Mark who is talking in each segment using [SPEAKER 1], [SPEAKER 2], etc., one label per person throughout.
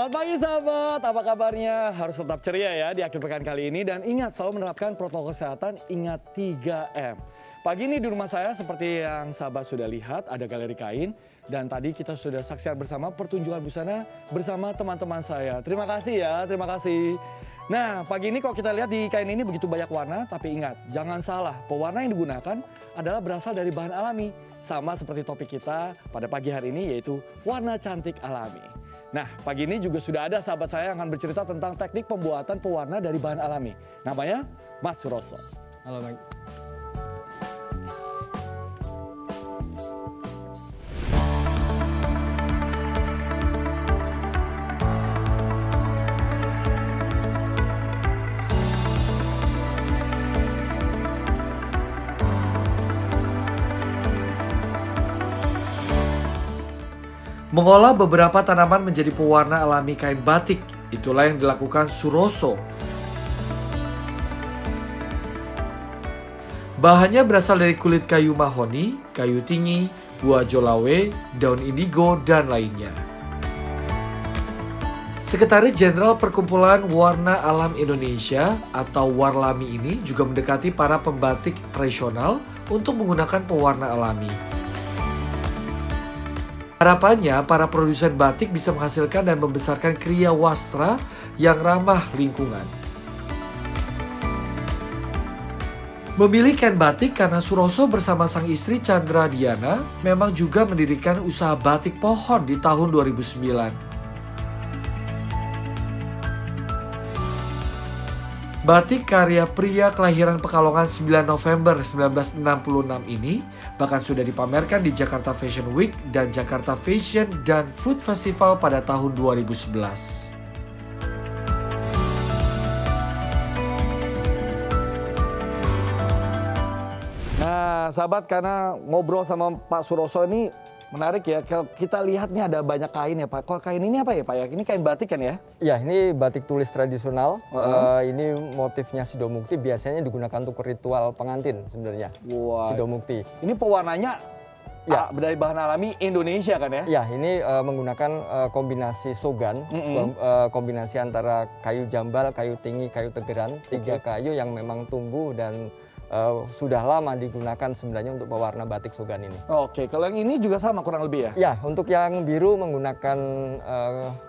[SPEAKER 1] Selamat pagi sahabat, apa kabarnya? Harus tetap ceria ya di akhir pekan kali ini. Dan ingat selalu menerapkan protokol kesehatan, ingat 3M. Pagi ini di rumah saya seperti yang sahabat sudah lihat ada galeri kain. Dan tadi kita sudah saksikan bersama pertunjukan busana bersama teman-teman saya. Terima kasih ya, terima kasih. Nah pagi ini kalau kita lihat di kain ini begitu banyak warna. Tapi ingat, jangan salah, pewarna yang digunakan adalah berasal dari bahan alami. Sama seperti topik kita pada pagi hari ini yaitu warna cantik alami. Nah, pagi ini juga sudah ada sahabat saya yang akan bercerita tentang teknik pembuatan pewarna dari bahan alami. Namanya Mas Suroso.
[SPEAKER 2] Halo, Mike.
[SPEAKER 3] Mengolah beberapa tanaman menjadi pewarna alami kain batik, itulah yang dilakukan Suroso. Bahannya berasal dari kulit kayu mahoni, kayu tinggi, buah jolawe, daun indigo, dan lainnya. Sekretaris Jenderal Perkumpulan Warna Alam Indonesia atau Warlami ini juga mendekati para pembatik tradisional untuk menggunakan pewarna alami. Harapannya, para produsen batik bisa menghasilkan dan membesarkan kriya wastra yang ramah lingkungan. Memilih kain batik karena Suroso bersama sang istri Chandra Diana memang juga mendirikan usaha batik pohon di tahun 2009. Batik karya pria kelahiran Pekalongan 9 November 1966 ini bahkan sudah dipamerkan di Jakarta Fashion Week dan Jakarta Fashion dan Food Festival pada tahun 2011.
[SPEAKER 1] Nah sahabat, karena ngobrol sama Pak Suroso ini menarik ya. Kita lihat nih ada banyak kain ya Pak. Kalau kain ini apa ya Pak ya? Ini kain batik kan ya?
[SPEAKER 2] Ya, ini batik tulis tradisional. Ini motifnya Sidomukti, biasanya digunakan untuk ritual pengantin sebenarnya.
[SPEAKER 1] Wow.
[SPEAKER 2] Sidomukti.
[SPEAKER 1] Ini pewarnanya ya dari bahan alami Indonesia kan ya?
[SPEAKER 2] Ya, ini menggunakan kombinasi sogan, kombinasi antara kayu jambal, kayu tinggi, kayu tegeran. Tiga kayu yang memang tumbuh dan sudah lama digunakan sebenarnya untuk pewarna batik sogan ini.
[SPEAKER 1] Oke, kalau yang ini juga sama kurang lebih ya?
[SPEAKER 2] Ya, untuk yang biru menggunakan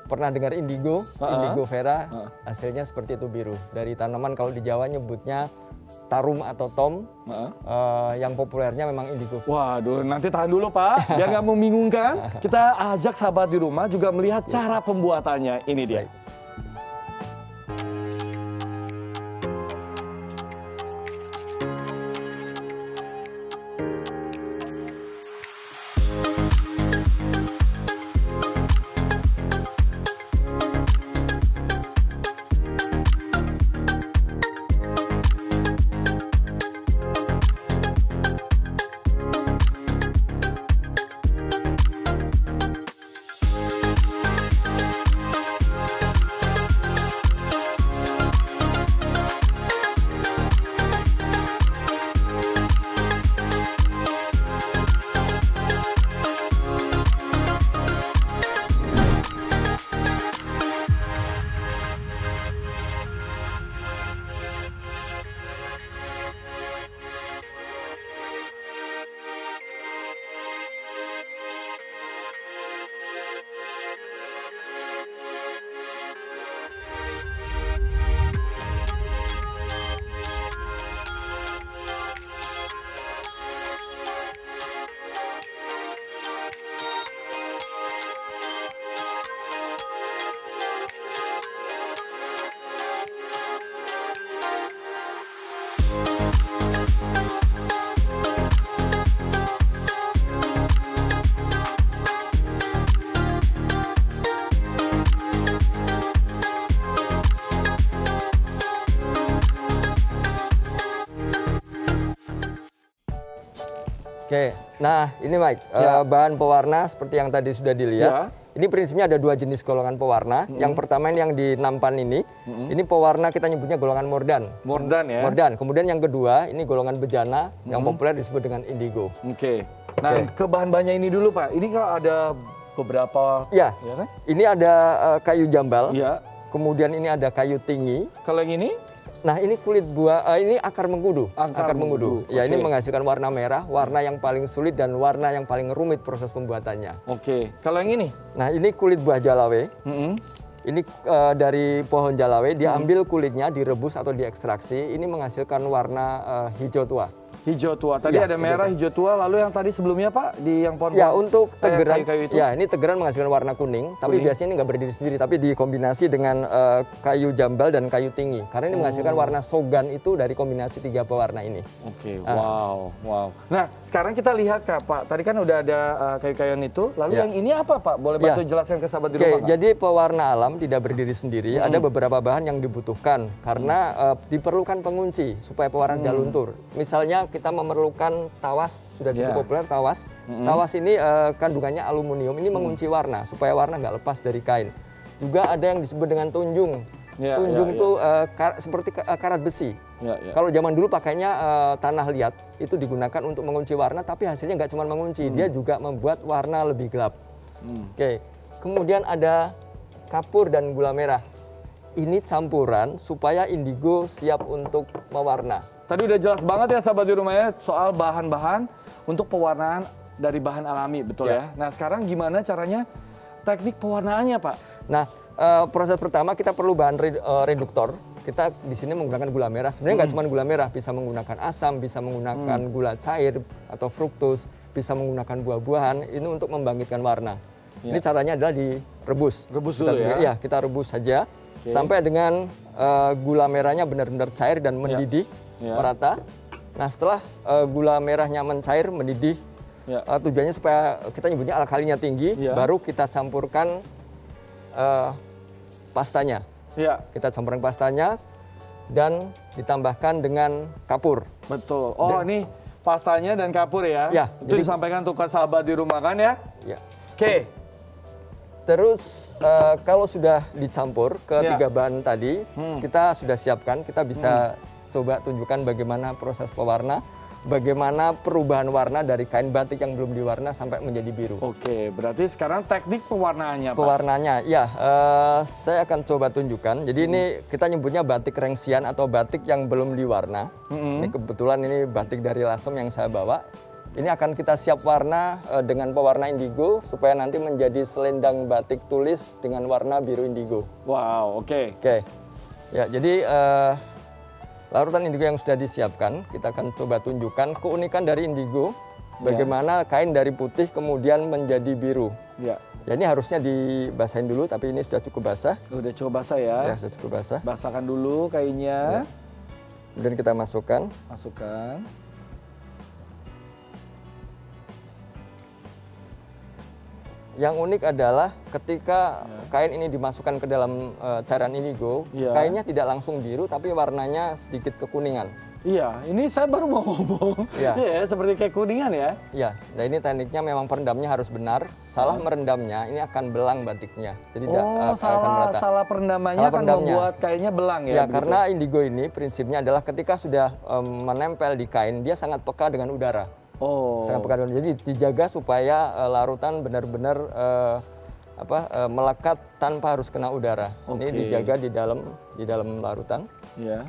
[SPEAKER 2] pernah dengar indigo, indigo vera, hasilnya seperti itu biru. Dari tanaman kalau di Jawa nyebutnya tarum atau tom, yang populernya memang indigo.
[SPEAKER 1] Waduh, nanti tahan dulu Pak, biar nggak membingungkan. Kita ajak sahabat di rumah juga melihat cara pembuatannya. Ini dia.
[SPEAKER 2] Baik. Oke, nah ini Mike, bahan pewarna seperti yang tadi sudah dilihat. Ini prinsipnya ada dua jenis golongan pewarna. Yang pertama ini yang di nampan ini pewarna kita nyebutnya golongan mordan.
[SPEAKER 1] Mordan ya?
[SPEAKER 2] Mordan. Kemudian yang kedua ini golongan bejana yang populer disebut dengan indigo.
[SPEAKER 1] Oke. Nah ke bahan-bahannya ini dulu Pak. Ini kalau ada beberapa.
[SPEAKER 2] Ya,
[SPEAKER 1] Ya kan?
[SPEAKER 2] ini ada kayu jambal,
[SPEAKER 1] Iya.
[SPEAKER 2] kemudian ini ada kayu tinggi.
[SPEAKER 1] Kalau yang ini?
[SPEAKER 2] Nah, ini kulit buah, ini akar mengkudu.
[SPEAKER 1] Akar mengkudu.
[SPEAKER 2] Ya, ini
[SPEAKER 1] Oke.
[SPEAKER 2] menghasilkan warna merah, warna yang paling sulit dan warna yang paling rumit proses pembuatannya.
[SPEAKER 1] Oke. Kalau yang ini?
[SPEAKER 2] Nah, ini kulit buah jalawe.
[SPEAKER 1] Mm-mm.
[SPEAKER 2] Ini dari pohon jalawe, diambil kulitnya, direbus atau diekstraksi. Ini menghasilkan warna hijau tua.
[SPEAKER 1] Hijau tua. Tadi
[SPEAKER 2] Ya,
[SPEAKER 1] ada merah, hijau tua. Lalu yang tadi sebelumnya Pak, di yang pohon.
[SPEAKER 2] Ya, untuk tegeran,
[SPEAKER 1] kayu-kayu itu?
[SPEAKER 2] ya ini tegeran menghasilkan warna kuning, tapi
[SPEAKER 1] Kuning.
[SPEAKER 2] biasanya ini nggak berdiri sendiri, tapi dikombinasi dengan kayu jambal dan kayu tinggi. Karena ini menghasilkan warna sogan itu dari kombinasi 3 pewarna ini.
[SPEAKER 1] Oke, wow. Nah, sekarang kita lihat Kak, Pak. Tadi kan udah ada kayu-kayuan itu. Lalu
[SPEAKER 2] Ya.
[SPEAKER 1] yang ini apa Pak? Boleh
[SPEAKER 2] Ya.
[SPEAKER 1] bantu jelaskan ke sahabat di
[SPEAKER 2] Oke,
[SPEAKER 1] rumah Kak?
[SPEAKER 2] jadi pewarna alam tidak berdiri sendiri. Ada beberapa bahan yang dibutuhkan karena diperlukan pengunci supaya pewarna tidak luntur. Misalnya kita memerlukan tawas, sudah cukup
[SPEAKER 1] Ya.
[SPEAKER 2] populer tawas. Tawas ini kandungannya aluminium, ini mengunci warna supaya warna nggak lepas dari kain. Juga ada yang disebut dengan tunjung.
[SPEAKER 1] Ya,
[SPEAKER 2] Tunjung
[SPEAKER 1] ya,
[SPEAKER 2] itu seperti karat besi.
[SPEAKER 1] Ya, ya.
[SPEAKER 2] Kalau zaman dulu pakainya tanah liat, itu digunakan untuk mengunci warna, tapi hasilnya nggak cuma mengunci, dia juga membuat warna lebih gelap. Oke, kemudian ada kapur dan gula merah. Ini campuran supaya indigo siap untuk mewarna.
[SPEAKER 1] Tadi udah jelas banget ya sahabat di rumah ya soal bahan-bahan untuk pewarnaan dari bahan alami, betul ya? Nah, sekarang gimana caranya teknik pewarnaannya Pak?
[SPEAKER 2] Nah, proses pertama kita perlu bahan reduktor. Kita di sini menggunakan gula merah. Sebenarnya nggak cuma gula merah, bisa menggunakan asam, bisa menggunakan gula cair atau fruktus, bisa menggunakan buah-buahan. Ini untuk membangkitkan warna. Ini caranya adalah direbus.
[SPEAKER 1] Rebus dulu ya?
[SPEAKER 2] Iya, kita rebus saja sampai dengan gula merahnya benar-benar cair dan mendidih merata. Nah, setelah gula merahnya mencair, mendidih, tujuannya supaya kita nyebutnya alkalinya tinggi, baru kita campurkan pastanya.
[SPEAKER 1] Iya.
[SPEAKER 2] Kita campurkan pastanya dan ditambahkan dengan kapur.
[SPEAKER 1] Betul. Oh, ini pastanya dan kapur ya?
[SPEAKER 2] Ya,
[SPEAKER 1] Itu
[SPEAKER 2] jadi-
[SPEAKER 1] disampaikan untuk sahabat di rumah kan ya?
[SPEAKER 2] Ya.
[SPEAKER 1] Oke.
[SPEAKER 2] Terus kalau sudah dicampur ke
[SPEAKER 1] Ya.
[SPEAKER 2] 3 bahan tadi, kita sudah siapkan, kita bisa coba tunjukkan bagaimana proses pewarna, bagaimana perubahan warna dari kain batik yang belum diwarna sampai menjadi biru.
[SPEAKER 1] Oke, berarti sekarang teknik pewarnaannya Pak.
[SPEAKER 2] Pewarnanya, ya, saya akan coba tunjukkan. Jadi ini kita nyebutnya batik rengsian atau batik yang belum diwarna. Ini kebetulan ini batik dari Lasem yang saya bawa. Ini akan kita siap warna dengan pewarna indigo supaya nanti menjadi selendang batik tulis dengan warna biru indigo.
[SPEAKER 1] Wow, oke.
[SPEAKER 2] Oke, ya jadi larutan indigo yang sudah disiapkan, kita akan coba tunjukkan keunikan dari indigo. Bagaimana kain dari putih kemudian menjadi biru.
[SPEAKER 1] Ya.
[SPEAKER 2] Ya ini harusnya dibasahin dulu, tapi ini sudah cukup basah.
[SPEAKER 1] Udah coba basah ya.
[SPEAKER 2] Ya, sudah cukup basah.
[SPEAKER 1] Basahkan dulu kayunya.
[SPEAKER 2] Kemudian kita masukkan.
[SPEAKER 1] Masukkan.
[SPEAKER 2] Yang unik adalah ketika kain ini dimasukkan ke dalam cairan indigo,
[SPEAKER 1] Ya.
[SPEAKER 2] kainnya tidak langsung biru, tapi warnanya sedikit kekuningan.
[SPEAKER 1] Iya, ini saya baru mau ngomong.
[SPEAKER 2] Iya.
[SPEAKER 1] Iya, seperti kayak kuningan ya.
[SPEAKER 2] Ya, nah ini tekniknya memang perendamnya harus benar. Salah merendamnya, ini akan belang batiknya. Jadi tidak akan merata.
[SPEAKER 1] salah perendamannya
[SPEAKER 2] Salah
[SPEAKER 1] akan
[SPEAKER 2] perendamnya.
[SPEAKER 1] membuat kayaknya belang ya.
[SPEAKER 2] Ya,
[SPEAKER 1] begitu?
[SPEAKER 2] karena indigo ini prinsipnya adalah ketika sudah menempel di kain, dia sangat peka dengan udara.
[SPEAKER 1] Oh.
[SPEAKER 2] Sangat peka dengan, jadi dijaga supaya larutan benar-benar melekat tanpa harus kena udara. Ini
[SPEAKER 1] Oke.
[SPEAKER 2] dijaga di dalam larutan.
[SPEAKER 1] Iya.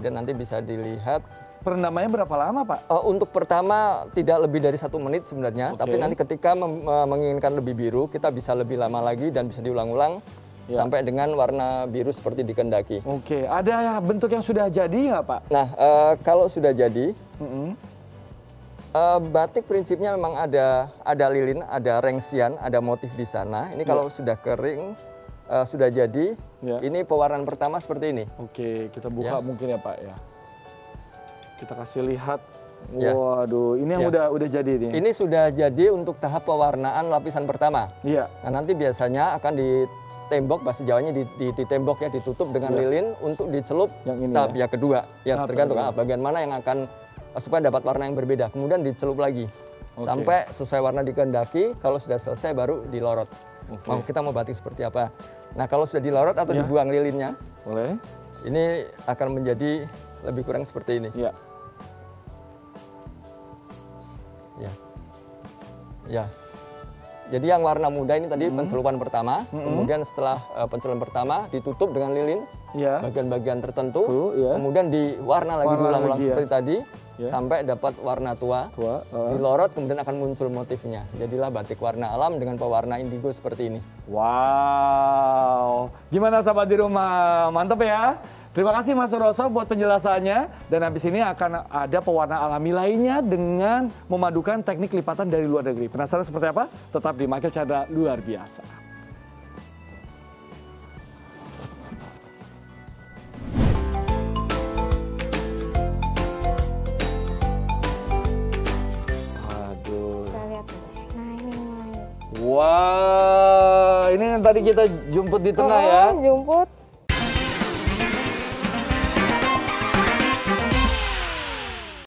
[SPEAKER 2] Dan nanti bisa dilihat.
[SPEAKER 1] Perendamannya berapa lama, Pak?
[SPEAKER 2] Untuk pertama tidak lebih dari 1 menit sebenarnya.
[SPEAKER 1] Oke.
[SPEAKER 2] Tapi nanti ketika menginginkan lebih biru, kita bisa lebih lama lagi dan bisa diulang-ulang sampai dengan warna biru seperti dikehendaki.
[SPEAKER 1] Oke, ada bentuk yang sudah jadi nggak, Pak?
[SPEAKER 2] Nah, kalau sudah jadi, batik prinsipnya memang ada lilin, ada rengsian, ada motif di sana. Ini kalau sudah kering, sudah jadi, ini pewarnaan pertama seperti ini.
[SPEAKER 1] Oke, kita buka mungkin ya, Pak ya. Kita kasih lihat.
[SPEAKER 2] Ya.
[SPEAKER 1] Waduh, ini yang udah jadi nih.
[SPEAKER 2] Ini sudah jadi untuk tahap pewarnaan lapisan pertama.
[SPEAKER 1] Iya.
[SPEAKER 2] Nah, nanti biasanya akan ditembok, bahasa Jawanya ditembok ya, ditutup dengan lilin untuk dicelup
[SPEAKER 1] Yang ini
[SPEAKER 2] tahap
[SPEAKER 1] ya?
[SPEAKER 2] yang kedua. Ya,
[SPEAKER 1] Tahap
[SPEAKER 2] tergantung
[SPEAKER 1] kedua.
[SPEAKER 2] bagian mana yang akan supaya dapat warna yang berbeda. Kemudian dicelup lagi sampai sesuai warna dikehendaki. Kalau sudah selesai baru dilorot. Kita mau batik seperti apa? Nah, kalau sudah dilorot atau dibuang lilinnya,
[SPEAKER 1] Boleh?
[SPEAKER 2] ini akan menjadi lebih kurang seperti ini.
[SPEAKER 1] Iya.
[SPEAKER 2] Ya. Ya. Jadi yang warna muda ini tadi pencelupan pertama, kemudian setelah pencelupan pertama ditutup dengan lilin bagian-bagian tertentu, kemudian diwarna lagi diulang-ulang seperti tadi sampai dapat warna tua. Dilorot kemudian akan muncul motifnya. Jadilah batik warna alam dengan pewarna indigo seperti ini.
[SPEAKER 1] Wow, gimana sahabat di rumah? Mantap ya. Terima kasih Mas Suroso buat penjelasannya. Dan habis ini akan ada pewarna alami lainnya dengan memadukan teknik lipatan dari luar negeri. Penasaran seperti apa? Tetap di Michael Chandra Luar Biasa. Aduh.
[SPEAKER 4] Kita lihat nih. Nah ini mulai.
[SPEAKER 1] Wah, ini yang tadi kita jemput di tengah ya.
[SPEAKER 4] Jumput.